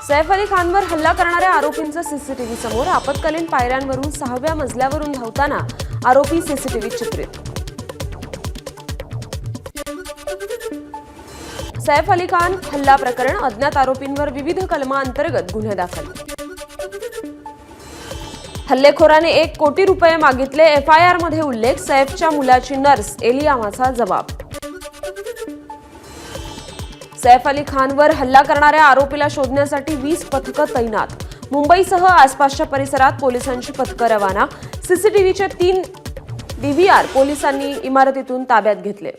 सैफ अली खानवर हल्ला करणाऱ्या आरोपींचा सीसीटीव्ही समोर. आपत्कालीन पायऱ्यांवरून 6व्या मजल्यावरून धावताना आरोपी सीसीटीव्हीत चित्रित. सैफ अली खान हल्ला प्रकरण. अज्ञात आरोपींवर विविध कलमांतर्गत गुन्हे दाखल. हल्लेखोराने 1 कोटी रुपये मागितले. FIR मध्ये उल्लेख. सैफच्या मुलाची नर्स एलियामाचा जबाब. सैफ अली खानवर हल्ला करणाऱ्या आरोपीला शोधण्यासाठी 20 पथकं तैनात. मुंबईसह आसपासच्या परिसरात पोलिसांची पथकं रवाना. सीसीटीव्हीचे 3 DVR पोलिसांनी इमारतीतून ताब्यात घेतले.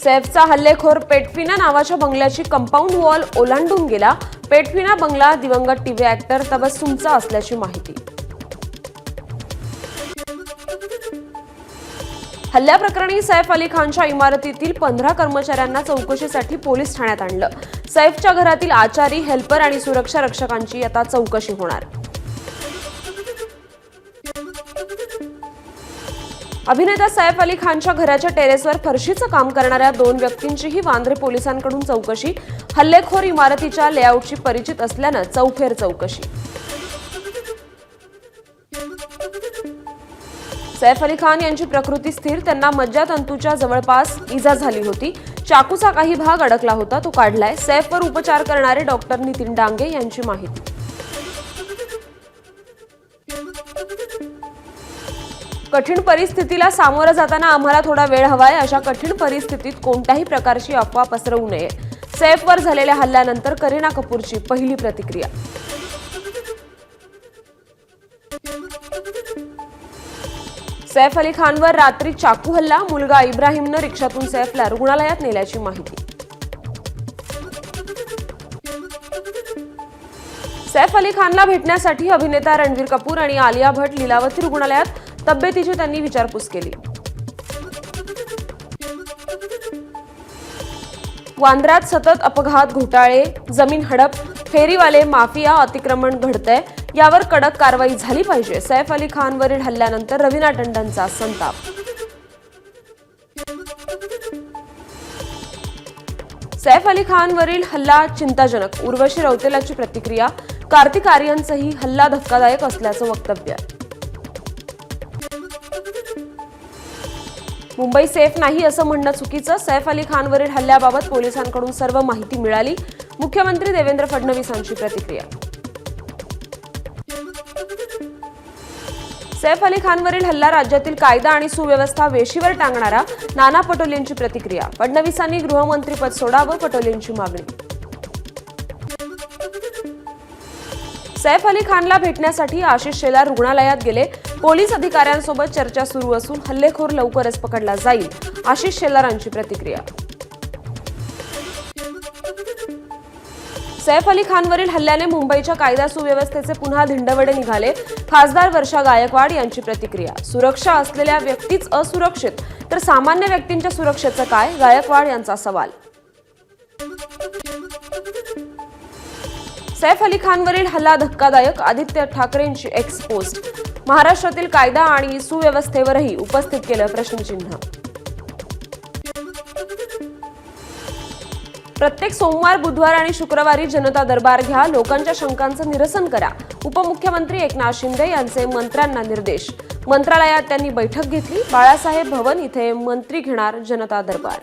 सैफचा हल्लेखोर पेटफिना नावाच्या बंगल्याची कंपाऊंड वॉल ओलांडून गेला. पेटफिना बंगला दिवंगत टीव्ही ऍक्टर तबस्सुमचा असल्याची माहिती. हल्ल्याप्रकरणी सैफ अली खानच्या इमारतीतील 15 कर्मचाऱ्यांना चौकशीसाठी पोलीस ठाण्यात आणलं. सैफच्या घरातील आचारी, हेल्पर आणि सुरक्षा रक्षकांची आता चौकशी होणार. अभिनेता सैफ अली खानच्या घराच्या टेरेसवर फरशीचं काम करणाऱ्या 2 व्यक्तींचीही वांद्रे पोलिसांकडून चौकशी. हल्लेखोर इमारतीच्या लेआउटशी परिचित असल्यानं चौफेर चौकशी. सैफ अली खान यांची प्रकृती स्थिर. त्यांना मज्जातंतूच्या जवळपास इजा झाली होती. चाकूचा काही भाग अडकला होता, तो काढलाय. सैफवर उपचार करणारे डॉक्टर नितीन डांगे यांची माहिती. कठीण परिस्थितीला सामोरं जाताना आम्हाला थोडा वेळ हवाय. अशा कठीण परिस्थितीत कोणत्याही प्रकारची अफवा पसरवू नये. सैफवर झालेल्या हल्ल्यानंतर करीना कपूरची पहिली प्रतिक्रिया. सैफ अली खानवर रात्री चाकू हल्ला. मुलगा इब्राहिमनं रिक्षातून सैफला रुग्णालयात नेल्याची माहिती. सैफ अली खानला भेटण्यासाठी अभिनेता रणबीर कपूर आणि आलिया भट्ट लीलावती रुग्णालयात. तब्येतीची त्यांनी विचारपूस केली. वांद्र्यात सतत अपघात, घोटाळे, जमीन हडप, फेरीवाले माफिया, अतिक्रमण घडतंय. यावर कडक कारवाई झाली पाहिजे. सैफ अली खानवरील हल्ल्यानंतर रवीना टंडनचा संताप. सैफ अली खानवरील हल्ला चिंताजनक. उर्वशी रौतेलाची प्रतिक्रिया. कार्तिक आर्यनचंही हल्ला धक्कादायक असल्याचं वक्तव्य. मुंबई सेफ नाही असं म्हणणं चुकीचं. सैफ अली खानवरील हल्ल्याबाबत पोलिसांकडून सर्व माहिती मिळाली. मुख्यमंत्री देवेंद्र फडणवीसांची प्रतिक्रिया. सैफ अली खानवरील हल्ला राज्यातील कायदा आणि सुव्यवस्था वेशीवर टांगणारा. नाना पटोलेंची प्रतिक्रिया. फडणवीसांनी गृहमंत्रीपद सोडावं, पटोलेंची मागणी. सैफ अली खानला भेटण्यासाठी आशिष शेलार रुग्णालयात गेले. पोलीस अधिकाऱ्यांसोबत चर्चा सुरू असून हल्लेखोर लवकरच पकडला जाईल. आशिष शेलारांची प्रतिक्रिया. सैफ अली खानवरील हल्ल्याने मुंबईच्या कायदा सुव्यवस्थेचे पुन्हा धिंडवडे निघाले. खासदार वर्षा गायकवाड यांची प्रतिक्रिया. सुरक्षा असलेल्या व्यक्तीच असुरक्षित तर सामान्य व्यक्तींच्या सुरक्षेचं काय? गायकवाड यांचा सवाल. सैफ अली खानवरील हल्ला धक्कादायक. आदित्य ठाकरेंची एक्स पोस्ट. महाराष्ट्रातील कायदा आणि सुव्यवस्थेवरही उपस्थित केलं प्रश्नचिन्ह. प्रत्येक सोमवार, बुधवार आणि शुक्रवारी जनता दरबार घ्या. लोकांच्या शंकांचं निरसन करा. उपमुख्यमंत्री एकनाथ शिंदे यांचे मंत्र्यांना निर्देश. मंत्रालयात त्यांनी बैठक घेतली. बाळासाहेब भवन इथे मंत्री घेणार जनता दरबार.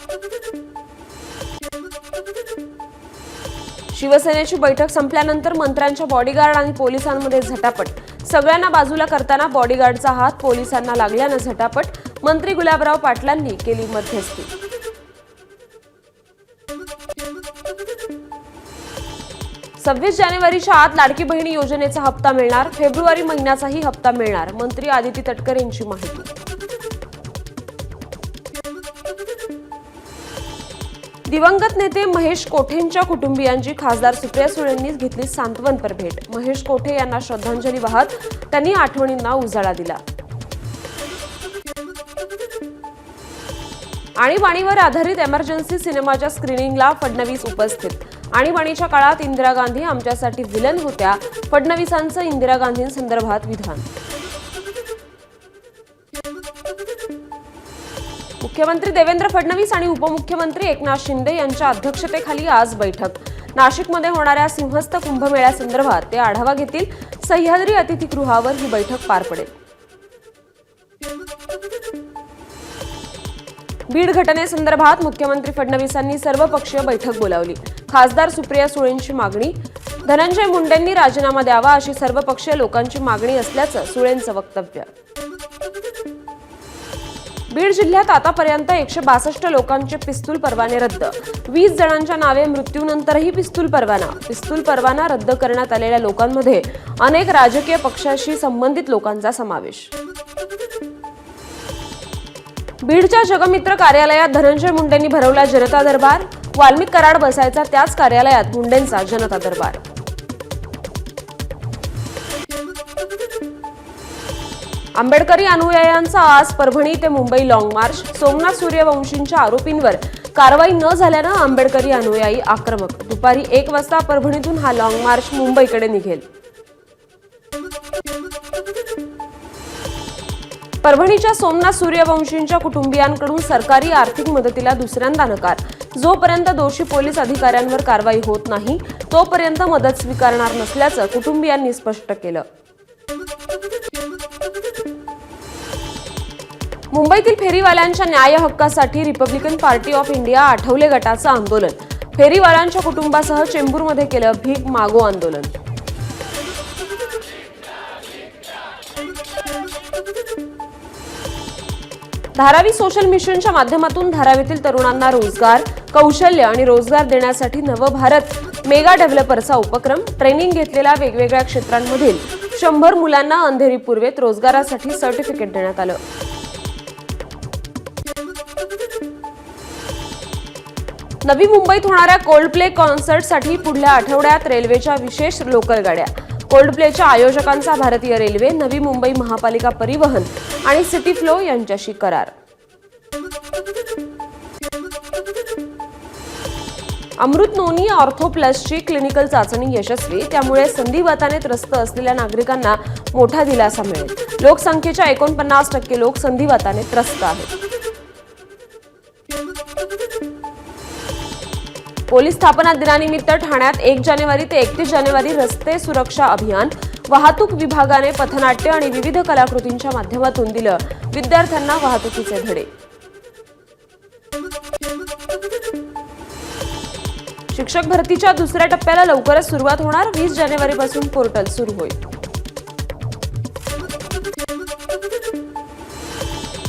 शिवसेनेची बैठक संपल्यानंतर मंत्र्यांच्या बॉडीगार्ड आणि पोलिसांमध्ये झटापट. सगळ्यांना बाजूला करताना बॉडीगार्डचा हात पोलिसांना लागल्यानं झटापट. मंत्री गुलाबराव पाटलांनी केली मध्यस्थी. 26 जानेवारीच्या आत लाडकी बहिणी योजनेचा हप्ता मिळणार. फेब्रुवारी महिन्याचाही हप्ता मिळणार. मंत्री आदिती तटकरे यांची माहिती. दिवंगत नेते महेश कोठेंच्या कुटुंबियांची खासदार सुप्रिया सुळेंनी घेतली सांत्वनपर भेट. महेश कोठे यांना श्रद्धांजली वाहत त्यांनी आठवणींना उजाळा दिला. आणीबाणीवर आधारित एमर्जन्सी सिनेमाच्या स्क्रीनिंगला फडणवीस उपस्थित. आणीबाणीच्या काळात इंदिरा गांधी आमच्यासाठी विलन होत्या. फडणवीसांचं इंदिरा गांधींसंदर्भात विधान. मुख्यमंत्री देवेंद्र फडणवीस आणि उपमुख्यमंत्री एकनाथ शिंदे यांच्या अध्यक्षतेखाली आज बैठक. नाशिकमध्ये होणाऱ्या सिंहस्थ कुंभमेळ्यासंदर्भात ते आढावा घेतील. सह्याद्री अतिथीगृहावर ही बैठक पार पडेल. बीड घटनेसंदर्भात मुख्यमंत्री फडणवीसांनी सर्वपक्षीय बैठक बोलावली. खासदार सुप्रिया सुळेंची मागणी. धनंजय मुंडेंनी राजीनामा द्यावा अशी सर्वपक्षीय लोकांची मागणी असल्याचं सुळेंचं वक्तव्य. बीड जिल्ह्यात आतापर्यंत 162 लोकांचे पिस्तूल परवाने रद्द. 20 जणांच्या नावे मृत्यूनंतरही पिस्तूल परवाना रद्द करण्यात आलेल्या लोकांमध्ये अनेक राजकीय पक्षाशी संबंधित लोकांचा समावेश. बीडच्या जगमित्र कार्यालयात धनंजय मुंडेंनी भरवला जनता दरबार. वाल्मिक कराड बसायचा त्याच कार्यालयात मुंडेंचा जनता दरबार. आंबेडकरी अनुयायांचा आज परभणी ते मुंबई लॉंग मार्च. सोमनाथ सूर्यवंशींच्या आरोपींवर कारवाई न झाल्यानं आंबेडकरी अनुयायी आक्रमक. दुपारी 1 वाजता परभणीतून हा लॉंग मार्च मुंबईकडे निघेल. परभणीच्या सोमनाथ सूर्यवंशींच्या कुटुंबियांकडून सरकारी आर्थिक मदतीला दुसऱ्यांदा नकार. जोपर्यंत दोषी पोलीस अधिकाऱ्यांवर कारवाई होत नाही तोपर्यंत मदत स्वीकारणार नसल्याचं कुटुंबियांनी स्पष्ट केलं. मुंबईतील फेरीवाल्यांच्या न्याय हक्कासाठी Republican party of India Athawale गटाचं आंदोलन. फेरीवाल्यांच्या कुटुंबासह चेंबूरमध्ये केलं भीक मागो आंदोलन. धारावी सोशल मिशनच्या माध्यमातून धारावीतील तरुणांना रोजगार, कौशल्य आणि रोजगार देण्यासाठी नवभारत मेगा डेव्हलपरचा उपक्रम. ट्रेनिंग घेतलेल्या वेगवेगळ्या क्षेत्रांमधील 100 मुलांना अंधेरी पूर्वेत रोजगारासाठी सर्टिफिकेट देण्यात आलं. नवी मुंबईत होणाऱ्या कोल्डप्ले कॉन्सर्टसाठी पुढल्या आठवड्यात रेल्वेच्या विशेष लोकल गाड्या. कोल्डप्लेच्या आयोजकांचा भारतीय रेल्वे, नवी मुंबई महापालिका परिवहन आणि सिटी फ्लो यांच्याशी करार. अमृत नोनी ऑर्थो प्लसची क्लिनिकल चाचणी यशस्वी. त्यामुळे संधिवाताने त्रस्त असलेल्या नागरिकांना मोठा दिलासा मिळेल. लोकसंख्येच्या 49% लोक संधिवाताने त्रस्त आहेत. पोलीस स्थापना दिनानिमित्त ठाण्यात 1 जानेवारी ते 31 जानेवारी रस्ते सुरक्षा अभियान. वाहतूक विभागाने पथनाट्य आणि विविध कलाकृतींच्या माध्यमातून दिलं विद्यार्थ्यांना वाहतुकीचे धडे. शिक्षक भरतीच्या दुसऱ्या टप्प्याला लवकरच सुरुवात होणार. 20 जानेवारीपासून पोर्टल सुरू होईल.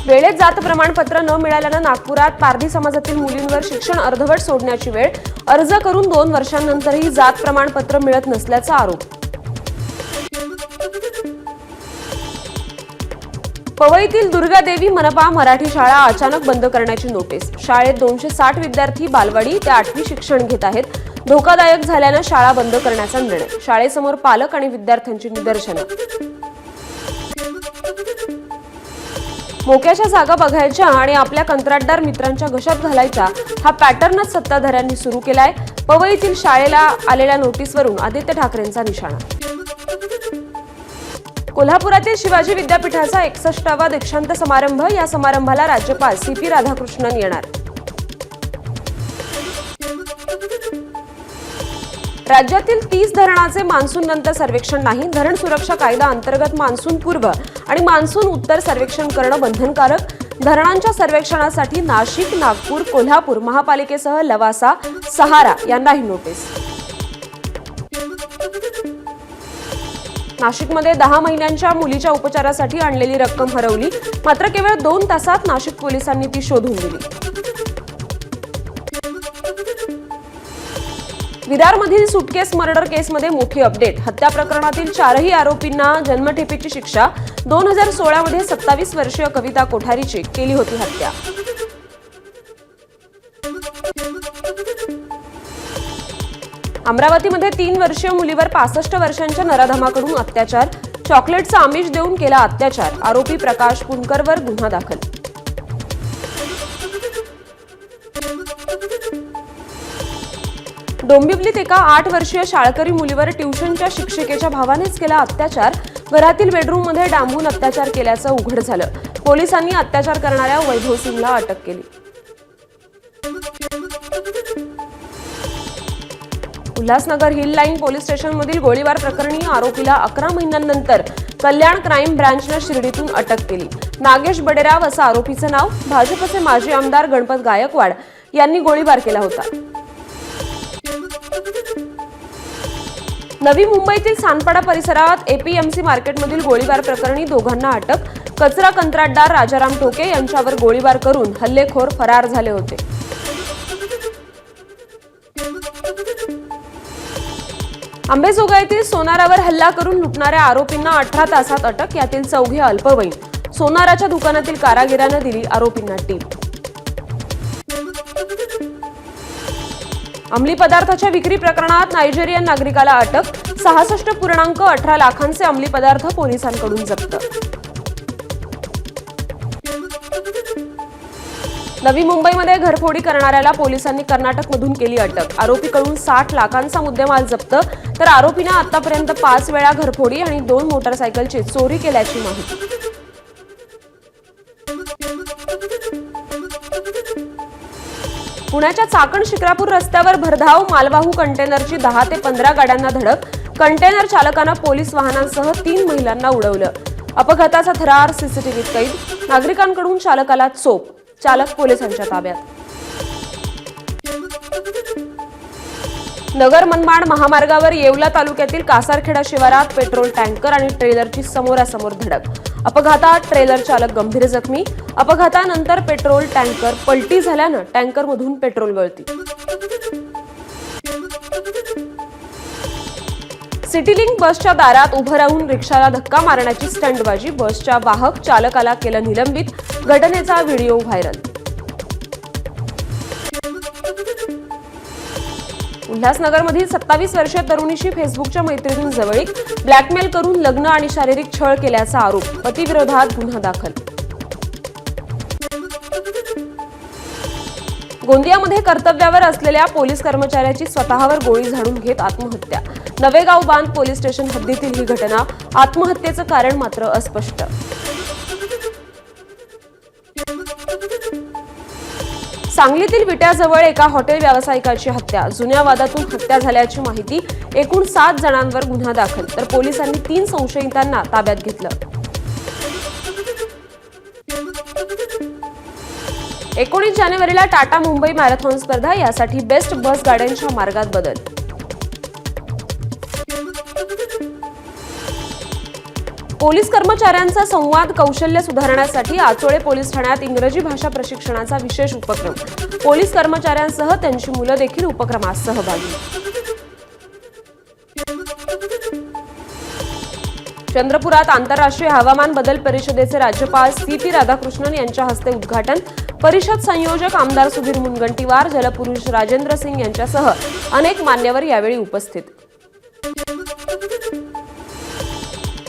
वेळेत जात प्रमाणपत्र न मिळाल्यानं नागपुरात पारधी समाजातील मुलींवर शिक्षण अर्धवट सोडण्याची वेळ. अर्ज करून 2 वर्षांनंतरही जात प्रमाणपत्र मिळत नसल्याचा आरोप. पवईतील दुर्गादेवी मनपा मराठी शाळा अचानक बंद करण्याची नोटीस. शाळेत 260 विद्यार्थी बालवाडी ते 8वी शिक्षण घेत आहेत. धोकादायक झाल्यानं शाळा बंद करण्याचा निर्णय. शाळेसमोर पालक आणि विद्यार्थ्यांची निदर्शनं. मोक्याच्या जागा बघायच्या आणि आपल्या कंत्राटदार मित्रांच्या घशात घालायच्या हा पॅटर्नच सत्ताधाऱ्यांनी सुरू केलाय. पवईतील शाळेला आलेल्या नोटीसवरून आदित्य ठाकरेंचा निशाणा. कोल्हापुरातील शिवाजी विद्यापीठाचा 61वा दीक्षांत समारंभ. या समारंभाला राज्यपाल CP राधाकृष्णन येणार. राज्यातील 30 धरणाचे मान्सून नंतर सर्वेक्षण नाही. धरण सुरक्षा कायदा अंतर्गत मान्सून पूर्व आणि मान्सून उत्तर सर्वेक्षण करणं बंधनकारक. धरणांच्या सर्वेक्षणासाठी नाशिक, नागपूर, कोल्हापूर महापालिकेसह लवासा, सहारा यांनाही नोटीस. नाशिकमध्ये 10 महिन्यांच्या मुलीच्या उपचारासाठी आणलेली रक्कम हरवली. मात्र केवळ 2 तासात नाशिक पोलिसांनी ती शोधून दिली. विरारमधील सुटकेस मर्डर केसमध्ये मोठी अपडेट. हत्या प्रकरणातील 4ही आरोपींना जन्मठेपेची शिक्षा. 2016 मध्ये 27 वर्षीय कविता कोठारीची केली होती हत्या. अमरावतीमध्ये 3 वर्षीय मुलीवर 65 वर्षांच्या नराधमाकडून अत्याचार. चॉकलेटचा आमिष देऊन केला अत्याचार. आरोपी प्रकाश पुणकरवर गुन्हा दाखल. डोंबिवलीत एका 8 वर्षीय शाळकरी मुलीवर ट्युशनच्या शिक्षिकेच्या भावानेच केला अत्याचार. घरातील बेडरूममध्ये डांबून अत्याचार केल्याचं उघड झालं. पोलिसांनी अत्याचार करणाऱ्या वैभव सिंगला अटक केली. उल्हासनगर हिल लाईन पोलीस स्टेशनमधील गोळीबार प्रकरणी आरोपीला 11 महिन्यांनंतर कल्याण क्राईम ब्रांचनं शिर्डीतून अटक केली. नागेश बडेराव असं आरोपीचं नाव. भाजपचे माजी आमदार गणपत गायकवाड यांनी गोळीबार केला होता. नवी मुंबईतील सानपाडा परिसरात एपीएमसी मार्केटमधील गोळीबार प्रकरणी दोघांना अटक. कचरा कंत्राटदार राजाराम टोके यांच्यावर गोळीबार करून हल्लेखोर फरार झाले होते. अंबेजोगाईतील सोनारावर हल्ला करून लुटणाऱ्या आरोपींना 18 तासात अटक. यातील 4 अल्पवयीन. सोनाराच्या दुकानातील कारागिरानं दिली आरोपींना टीप. अंमली पदार्थाच्या विक्री प्रकरणात नायजेरियन नागरिकाला अटक. 66.18 लाखांचे अंमली पदार्थ पोलिसांकडून जप्त. नवी मुंबईमध्ये घरफोडी करणाऱ्याला पोलिसांनी कर्नाटकमधून केली अटक. आरोपीकडून 60 लाखांचा मुद्देमाल जप्त. तर आरोपीने आतापर्यंत 5 वेळा घरफोडी आणि 2 मोटरसायकलची चोरी केल्याची माहिती. पुण्याच्या चाकण शिक्रापूर रस्त्यावर भरधाव मालवाहू कंटेनरची 10 ते 15 गाड्यांना धडक. कंटेनर चालकानं पोलीस वाहनांसह 3 महिलांना उडवलं. अपघाताचा थरार सीसीटीव्हीत कैद. नागरिकांकडून चालकाला चोप. चालक पोलिसांच्या ताब्यात. नगर मनमाड महामार्गावर येवला तालुक्यातील कासारखेडा शिवारात पेट्रोल टँकर आणि ट्रेलरची समोरासमोर धडक. अपघातात ट्रेलर चालक गंभीर जखमी. अपघातानंतर पेट्रोल टँकर पलटी झाल्यानं टँकरमधून पेट्रोल गळती. सिटीलिंक बसच्या दारात उभं राहून रिक्षाला धक्का मारण्याची स्टंटबाजी. बसच्या वाहक चालकाला केलं निलंबित. घटनेचा व्हिडिओ व्हायरल. उल्हासनगरमधील 27 वर्षीय तरुणीशी फेसबुकच्या मैत्रीतून जवळीक. ब्लॅकमेल करून लग्न आणि शारीरिक छळ केल्याचा आरोप. पतीविरोधात गुन्हा दाखल. गोंदियामध्ये कर्तव्यावर असलेल्या पोलीस कर्मचाऱ्याची स्वतःवर गोळी झाडून घेत आत्महत्या. नवेगाव बांध पोलीस स्टेशन हद्दीतील ही घटना. आत्महत्येचं कारण मात्र अस्पष्ट. सांगलीतील विट्याजवळ एका हॉटेल व्यावसायिकाची हत्या. जुन्या वादातून हत्या झाल्याची माहिती. एकूण 7 जणांवर गुन्हा दाखल. तर पोलिसांनी 3 संशयितांना ताब्यात घेतलं. 19 जानेवारीला टाटा मुंबई मॅरेथॉन स्पर्धा. यासाठी बेस्ट बस गाड्यांच्या मार्गात बदल. पोलीस कर्मचाऱ्यांचा संवाद कौशल्य सुधारण्यासाठी आचोळे पोलीस ठाण्यात इंग्रजी भाषा प्रशिक्षणाचा विशेष उपक्रम. पोलीस कर्मचाऱ्यांसह त्यांची मुलं देखील उपक्रमात सहभागी. चंद्रपुरात आंतरराष्ट्रीय हवामान बदल परिषदेचे राज्यपाल सी.पी. राधाकृष्णन यांच्या हस्ते उद्घाटन. परिषद संयोजक आमदार सुधीर मुनगंटीवार, जलपुरुष राजेंद्र सिंग यांच्यासह अनेक मान्यवर यावेळी उपस्थित.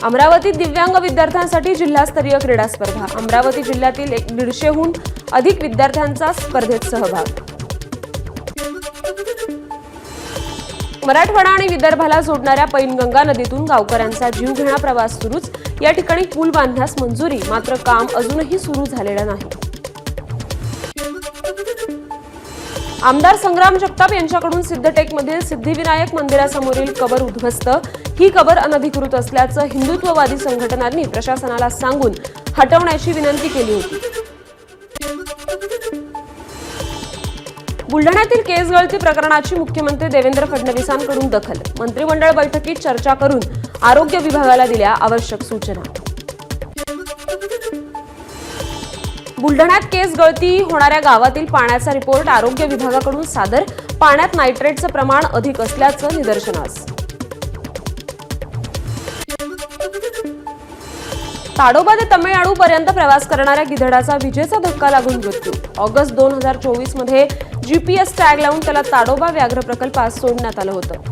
अमरावतीत दिव्यांग विद्यार्थ्यांसाठी जिल्हास्तरीय क्रीडा स्पर्धा. अमरावती जिल्ह्यातील 150हून अधिक विद्यार्थ्यांचा स्पर्धेत सहभाग. मराठवाडा आणि विदर्भाला जोडणाऱ्या पैनगंगा नदीतून गावकऱ्यांचा जीवघेणा प्रवास सुरूच. या ठिकाणी पूल बांधण्यास मंजुरी. मात्र काम अजूनही सुरू झालेलं नाही. आमदार संग्राम जगताप यांच्याकडून सिद्धटेकमधील सिद्धिविनायक मंदिरासमोरील कबर उद्ध्वस्त. ही कबर अनधिकृत असल्याचं हिंदुत्ववादी संघटनांनी प्रशासनाला सांगून हटवण्याची विनंती केली होती. बुलढाण्यातील केस गळती प्रकरणाची मुख्यमंत्री देवेंद्र फडणवीसांकडून दखल. मंत्रिमंडळ बैठकीत चर्चा करून आरोग्य विभागाला दिल्या आवश्यक सूचना. बुलढाण्यात केस गळती होणाऱ्या गावातील पाण्याचा रिपोर्ट आरोग्य विभागाकडून सादर. पाण्यात नायट्रेटचं प्रमाण अधिक असल्याचं निदर्शनास. ताडोबा ते तमिळनाडू पर्यंत प्रवास करणाऱ्या गिधडाचा विजेचा धक्का लागून मृत्यू. ऑगस्ट 2024 मध्ये जीपीएस टॅग लावून त्याला ताडोबा व्याघ्र प्रकल्पात सोडण्यात आलं होतं.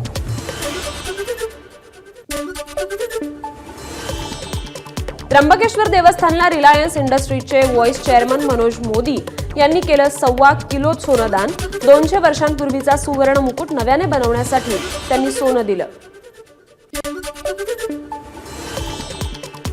त्र्यंबकेश्वर देवस्थानला रिलायन्स इंडस्ट्रीजचे व्हाईस चेअरमन मनोज मोदी यांनी केलं 1.25 किलो सोनदान. 200 वर्षांपूर्वीचा सुवर्ण मुकुट नव्याने बनवण्यासाठी त्यांनी सोनं दिलं.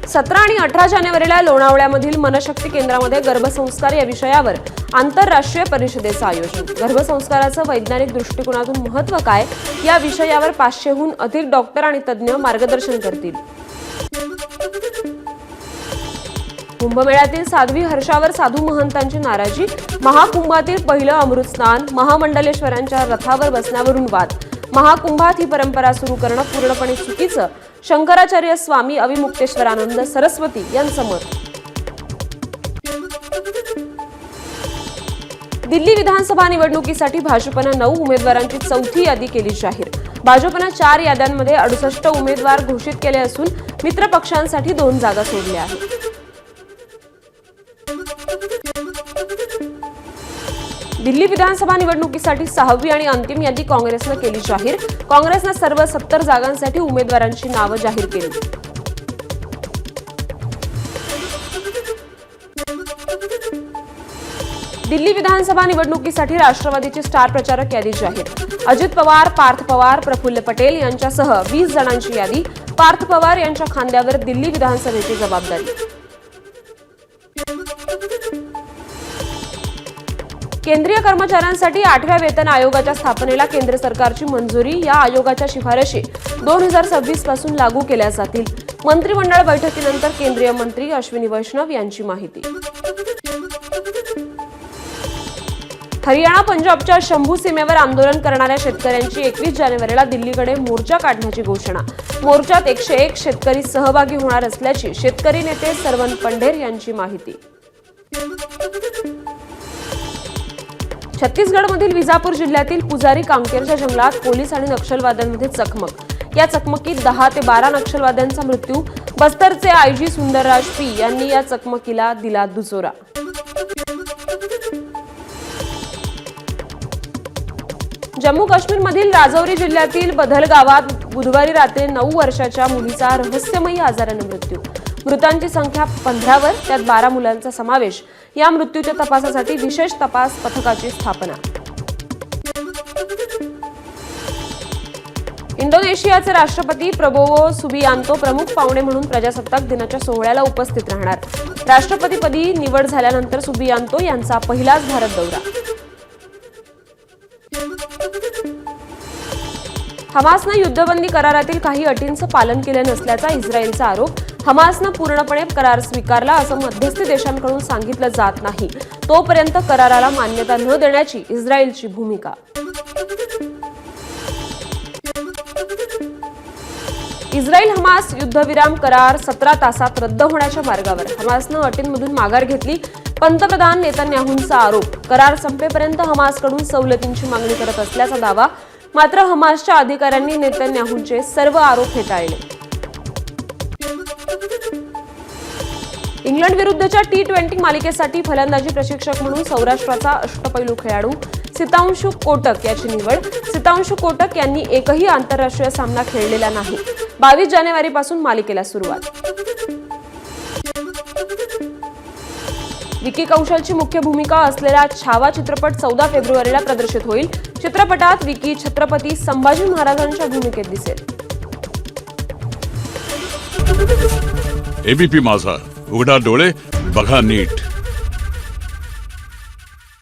17 आणि 18 जानेवारीला लोणावळ्यामधील मनशक्ती केंद्रामध्ये गर्भसंस्कार या विषयावर आंतरराष्ट्रीय परिषदेचं आयोजन. गर्भसंस्काराचं वैज्ञानिक दृष्टिकोनातून महत्त्व काय या विषयावर 500हून अधिक डॉक्टर आणि तज्ज्ञ मार्गदर्शन करतील. कुंभमेळ्यातील साध्वी हर्षावर साधू महंतांची नाराजी. महाकुंभातील पहिलं अमृत स्नान, महामंडलेश्वरांच्या रथावर बसण्यावरून वाद. महाकुंभात ही परंपरा सुरू करणं पूर्णपणे चुकीचं, शंकराचार्य स्वामी अविमुक्तेश्वरानंद सरस्वती यांचं मत. दिल्ली विधानसभा निवडणुकीसाठी भाजपनं 9 उमेदवारांची चौथी यादी केली जाहीर. भाजपनं 4 याद्यांमध्ये 68 उमेदवार घोषित केले असून मित्र पक्षांसाठी 2 जागा सोडल्या आहेत. दिल्ली विधानसभा निवडणुकीसाठी 6वी आणि अंतिम यादी काँग्रेसनं केली जाहीर. काँग्रेसनं सर्व 70 जागांसाठी उमेदवारांची नावं जाहीर केली. दिल्ली विधानसभा निवडणुकीसाठी राष्ट्रवादीची स्टार प्रचारक यादी जाहीर. अजित पवार, पार्थ पवार, प्रफुल्ल पटेल यांच्यासह 20 जणांची यादी. पार्थ पवार यांच्या खांद्यावर दिल्ली विधानसभेची जबाबदारी. केंद्रीय कर्मचाऱ्यांसाठी 8व्या वेतन आयोगाच्या स्थापनेला केंद्र सरकारची मंजुरी. या आयोगाच्या शिफारशी 2026 पासून लागू केल्या जातील. मंत्रिमंडळ बैठकीनंतर केंद्रीय मंत्री अश्विनी वैष्णव यांची माहिती. हरियाणा पंजाबच्या शंभू सीमेवर आंदोलन करणाऱ्या शेतकऱ्यांची 21 जानेवारीला दिल्लीकडे मोर्चा काढण्याची घोषणा. मोर्चात 101 शेतकरी सहभागी होणार असल्याची शेतकरी नेते सरवन पंढेर यांची माहिती. छत्तीसगडमधील विजापूर जिल्ह्यातील पुजारी कांकेरच्या जंगलात पोलीस आणि नक्षलवाद्यांमध्ये चकमक. या चकमकीत 10 ते 12 नक्षलवाद्यांचा मृत्यू. बस्तरचे आयजी सुंदरराज पी यांनी या चकमकीला दिला दुजोरा. जम्मू काश्मीरमधील राजौरी जिल्ह्यातील बधल गावात बुधवारी रात्री 9 वर्षाच्या मुलीचा रहस्यमयी आजाराने मृत्यू. मृतांची संख्या 15वर, त्यात 12 मुलांचा समावेश. या मृत्यूच्या तपासासाठी विशेष तपास पथकाची स्थापना. इंडोनेशियाचे राष्ट्रपती प्रबोवो सुबियांतो प्रमुख पाहुणे म्हणून प्रजासत्ताक दिनाच्या सोहळ्याला उपस्थित राहणार. राष्ट्रपतीपदी निवड झाल्यानंतर सुबियांतो यांचा पहिलाच भारत दौरा. हमासनं युद्धबंदी करारातील काही अटींचं पालन केलं नसल्याचा इस्रायलचा आरोप. हमासनं पूर्णपणे करार स्वीकारला असं मध्यस्थी देशांकडून सांगितलं जात नाही. तोपर्यंत कराराला मान्यता न देण्याची इस्रायलची भूमिका. इस्रायल हमास युद्धविराम करार 17 तासात रद्द होण्याच्या मार्गावर. हमासनं अटींमधून माघार घेतली. पंतप्रधान नेतन्याहूंचा आरोप. करार संपेपर्यंत हमासकडून सवलतींची मागणी करत असल्याचा दावा. मात्र हमासच्या अधिकाऱ्यांनी नेतन्याहूंचे सर्व आरोप फेटाळले. इंग्लंड विरुद्धच्या T20 मालिकेसाठी फलंदाजी प्रशिक्षक म्हणून सौराष्ट्राचा अष्टपैलू खेळाडू सितांशू कोटक याची निवड. सितांशू कोटक यांनी एकही आंतरराष्ट्रीय सामना खेळलेला नाही. 22 जानेवारीपासून मालिकेला सुरुवात. विकी कौशलची मुख्य भूमिका असलेला छावा चित्रपट 14 फेब्रुवारीला प्रदर्शित होईल. चित्रपटात विकी छत्रपती संभाजी महाराजांच्या भूमिकेत दिसेल. एबीपी माझा, उघडा डोळे बघा नीट.